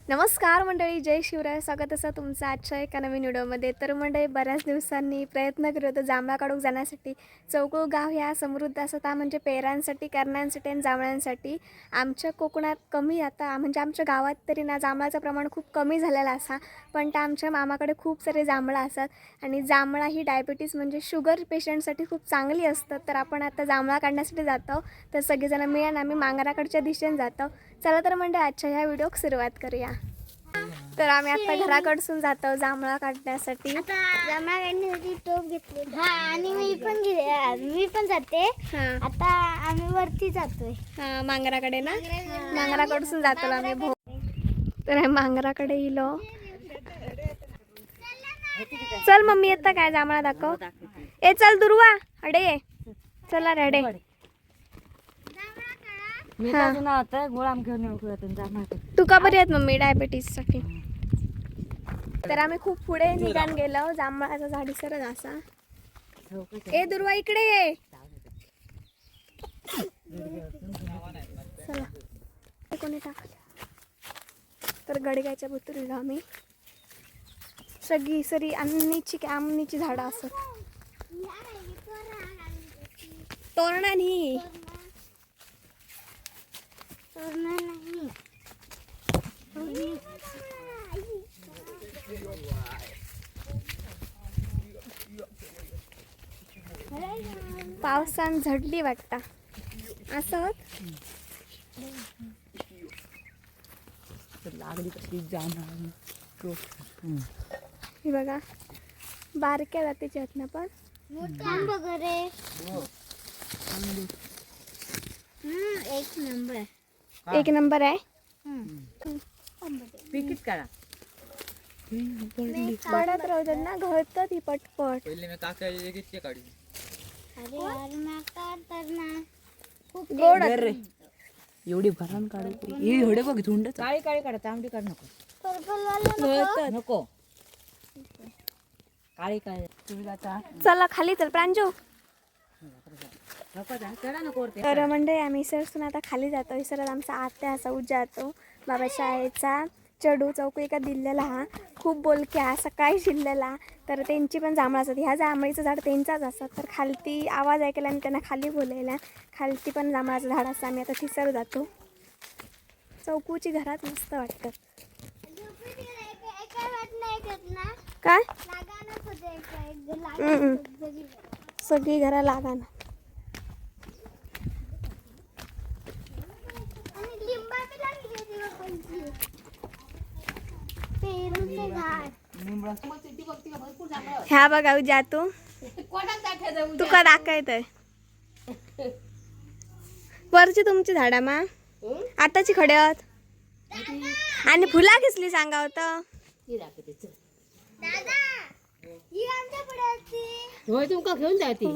नमस्कार मंडळी, जय शिवराय. स्वागत असं तुमचं आजच्या एका नवीन व्हिडिओमध्ये. तर मंडळी, बऱ्याच दिवसांनी प्रयत्न करत होतो जांभळा काढूक जाण्यासाठी. चौकळ गाव ह्या समृद्ध असं ता म्हणजे पेरांसाठी, करण्यांसाठी आणि जांभळांसाठी. आमच्या कोकणात कमी आता म्हणजे आमच्या गावात तरी ना जांभळाचं प्रमाण खूप कमी झालेलं असा, पण त्या आमच्या मामाकडे खूप सारे जांभळा असतात. आणि जांभळा ही डायबिटीस म्हणजे शुगर पेशंटसाठी खूप चांगली असतात. तर आपण आता जांभळा काढण्यासाठी जातो. तर सगळेजण मिळून आम्ही मांगराकडच्या दिशेने जातो. चला तर म्हणजे आजच्या ह्या व्हिडिओक सुरुवात करूया. तर आम्ही आता घराकडसून जातो जांभळा काढण्यासाठी. जांभळा काढण्यासाठी टोप घेतले आणि मी पण जाते. आता आम्ही वरती जातोय मांगराकडे ना, मांगराकडसून जातो आम्ही. तर मांगराकडे येलो. चल मम्मी, येता काय जांभळा दाखव. ए चल दुर्वा, अडे ये. चला रेडे. तुका बरी आहेत मम्मी डायबिटीस साठी. तर आम्ही खूप पुढे निघान गेलो. जांभळाचा झाडी सरच असा. ए दुर्वा, इकडे ये. चला कोणी टाकल्या. तर गडग्याच्या बुतुरीला आम्ही सगळी सरी आमनीची झाडं असत. तोरणा नाही. पावसान झडली वाटता असं. लागली कशी जाणार. हे बघा, बारक्या जातीचे आहेत ना, पण वगैरे एक नंबर आहे. पिकीत काढा. पडत राहतात ना, घडतात ही पटपट. पहिले मी काका एकचे काढी. अरे यार मी काढतात ना खूप गोड एवढी भरण काढू. हे एवढे बघ झुंड काळी काळी काढा. तांबडी काढ नको. पर्पल वाला नको काळी काळी. तुम्ही जाता चला खाली चल प्रांजू. नको चढा नको. तर म्हणजे आम्ही सरसून आता खाली जातो. सरत आमचा आत्या असा जातो बाबा शाळेचा. चढू चौक एका दिलेला हा खूप बोलक्या सकाळी शिरलेला. तर त्यांची पण जांभळं असतात. ह्या जांभळीचं झाड त्यांचाच असतात. तर खालती आवाज ऐकायला आणि त्यांना खाली बोलायला. खालती पण जांभळाचं झाड असतं. आम्ही आता तिसर जातो. चौकूची घरात मस्त वाटतात. काय सगळी घरा लागा ना. ह्या बघा जातो तुका दाखवतय. वरची तुमची झाडा मा आताची खड्यात आणि फुला घेतली सांगा होतं. तुमका घेऊन जाते.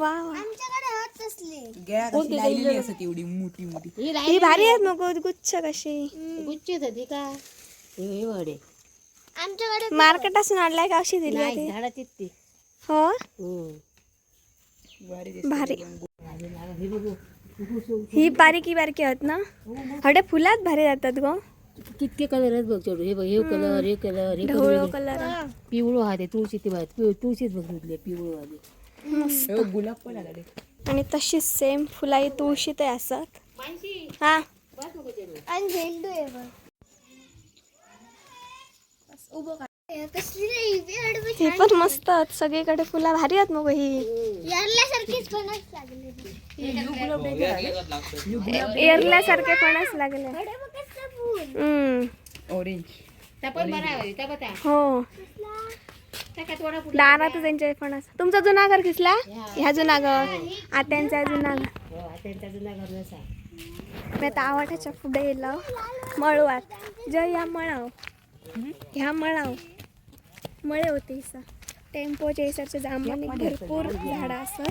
एवढी मोठी मोठी ही भारी आहेत मग गुच्छ कशी. गुच्छ होती का एवढे आमच्याकडे मार्केट असून आणलाय का अशी दिली होती? झाडात ती. हो भारी. ही बारीकी बारकी आहेत ना, हडे फुलात भारी जातात ग. कितके कलर आहेत बघ. चढू हे बघ. हे कलर हे कलर हे ढवळो कलर पिवळो हा ते तुळशी ते तुळशीच बघ धुतले पिवळो आले. गुलाब पण आला. आणि तशीच सेम फुलाई तुळशी ते असत. हा आणि झेंडू आहे बघ. ही पण मस्त आहेत. सगळीकडे फुला भारी आहेत मग. ही यारल्यासारखीच फणस लागले. एरल्यासारखे फणस लागले. ऑरेंज हो दारात त्यांचे फणस. तुमचा जुना घर किसला. ह्या जुना घर आत्यांचा जुना घर. मी आता आवाठाच्या पुढे गेलो मळवात. जय या मळाव ह्या मळाव मळे होते. टेम्पोच्या इसरच्या जांभळाने भरपूर झाडं असत.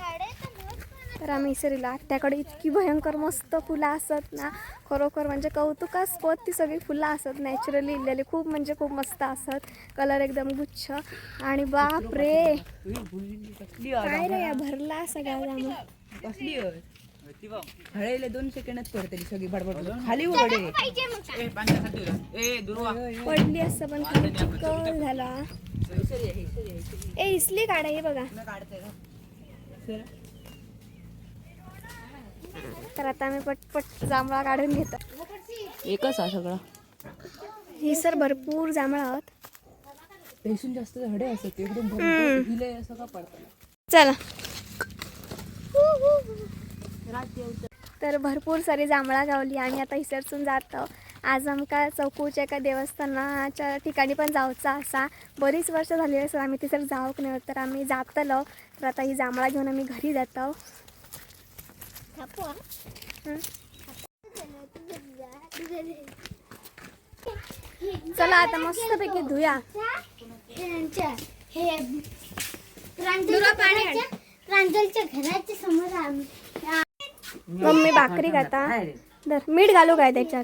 तर आम्ही इसरीला आत्याकडे इतकी भयंकर मस्त फुलं असत ना, खरोखर म्हणजे कौतुकास्पद. ती सगळी फुलं असत नॅचरली इलेली, खूप म्हणजे खूप मस्त असत. कलर एकदम गुच्छ. आणि बाप रे काय रे या भरला सगळा जांभळा. हळेले 2 सेकंडच पडते सगळी बडबड खाली उघडे पडली असतं पण खाली चिखल झाला. ए इसली काढा हे बघा. तर आता आम्ही पटपट जांभळा काढून घेतो. एकच हा सगळा ही सर भरपूर जांभळा आहोत. पेसून जास्त झाडे असत एकदम हिले असं का पडतं. चला. तर भरपूर सारी जांभळा गावली आणि आता हिसरसून जातो. आज आमका चौकूच्या एका देवस्थानाच्या ठिकाणी पण जाऊचा असा. बरीच वर्ष झाली असं आम्ही तिसर जाऊक नाही तर आम्ही जातलो. तर आता ही जांभळा घेऊन आम्ही घरी जातो. चला आता मस्तपैकी धुया. प्रांजलच्या घराच्या समोर आम्ही मम्मी भाकरी खाता. दर मीठ घालू काय त्याच्यात.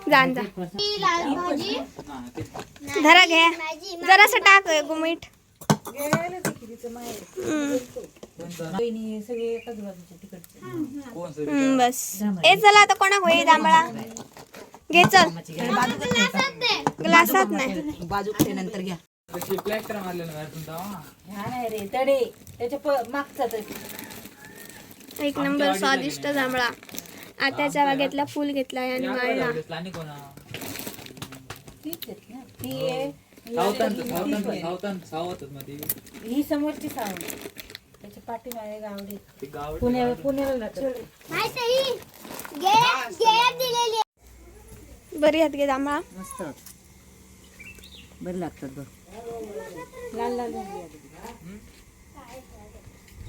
जाण जा धरा घ्या जरासं टाक मीठ. सगळे एकाच बाजूचे तिकडचे बस ए चला आता कोणा होई जांभळा घे चल. ग्लासात नाही बाजू नंतर घ्या. प्लॅस्टर मारलेलं बाहेर तुमचा नाही रे तडे त्याच्या मागचा एक नंबर स्वादिष्ट जांभळा. आत्याच्या बागेतला फुल घेतलाय आणि वाळला. आणि कोणा ही समोरची सावण त्याच्या पाठीमागे गावडी पुण्याला बरी हात घे जांभळा. मस्त बरे लागतात बघ. लाल लाल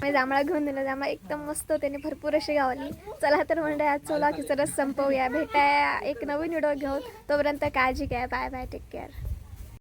मी जांभळा घेऊन दिला. जांभळा एकदम मस्त त्याने भरपूर अशी गावली. चला तर म्हणजे आज चला की सरस संपवूया. भेटाया एक नवीन व्हिडिओ घेऊन. तोपर्यंत काळजी घ्या. Bye bye take care.